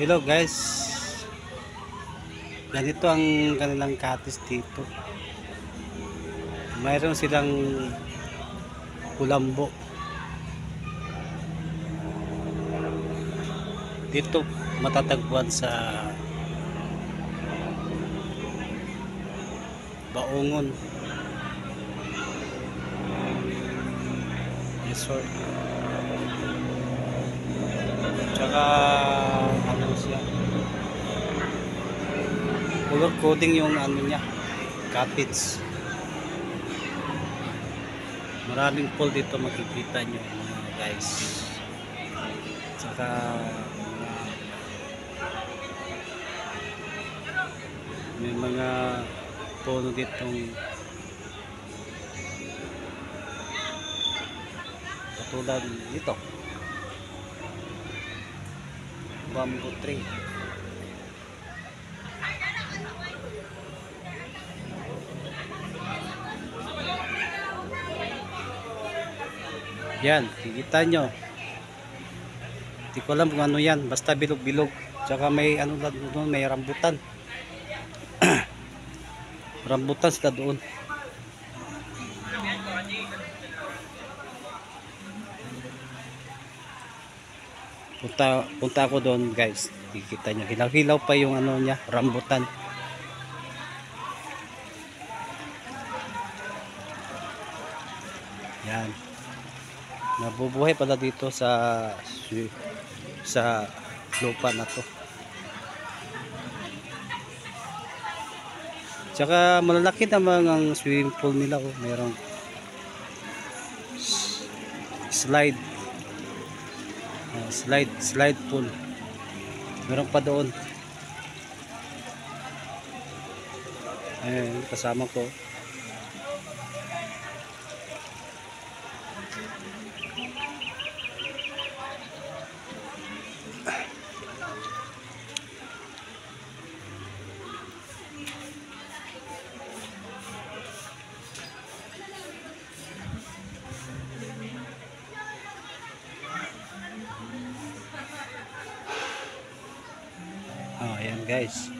Hello guys, ganito ang kanilang katis dito. Mayroon silang kulambo dito, matatagpuan sa Baongon Resort. Tsaka ano siya, color coding yung ano niya, cottage. Maraming pool dito, makikita nyo mga guys. Tsaka may mga puno ditong katulad dito, bamboo tree. Yan, kikita nyo. Hindi ko alam kung ano yan, basta bilog-bilog. Tsaka may ano doon, may rambutan. Rambutan sila doon. Punta ako doon guys. Kikita nyo, hilaw-hilaw pa yung ano niya, rambutan. Yan. Nabubuhay pala dito sa lupa na to. Tsaka malalaki naman ang swimming pool nila, oh. Merong slide pool. Meron pa doon. Ayan, kasama ko. Ayan guys.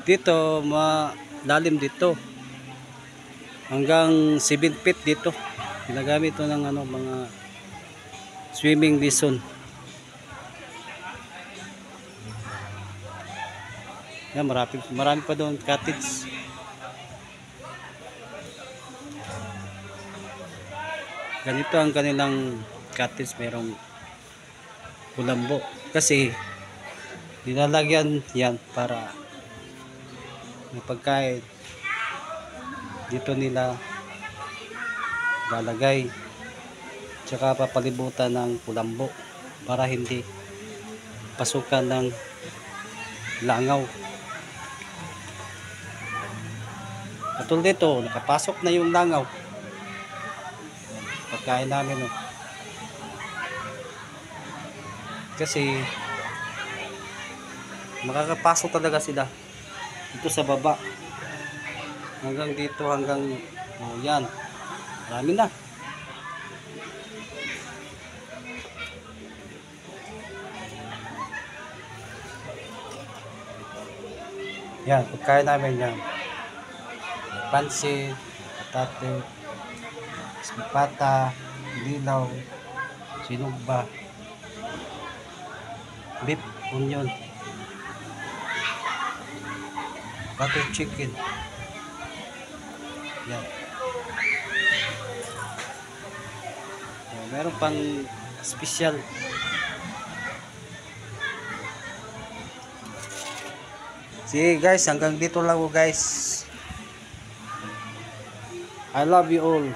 Dito, malalim dito. Hanggang 7 feet dito. Ginagamit ito ng ano, mga swimming lesson. Yan, marami pa doon cottage. Ganito ang kanilang cottage, merong kulambo. Kasi nilalagyan yan para may pagkain. Dito nila lalagay. Tsaka papalibutan ng kulambo para hindi pasukan ng langaw. Katulad dito, nakapasok na yung langaw. Pagkain namin, oh. Kasi makakapasok talaga sila dito sa baba hanggang dito, hanggang yan, marami na. Yan, pagkain namin yan, pansit, patate, pata, dilaw, sinugba, beef, onion, butter chicken. Yan. Meron pang special. Sige guys, hanggang dito lang po guys. I love you all.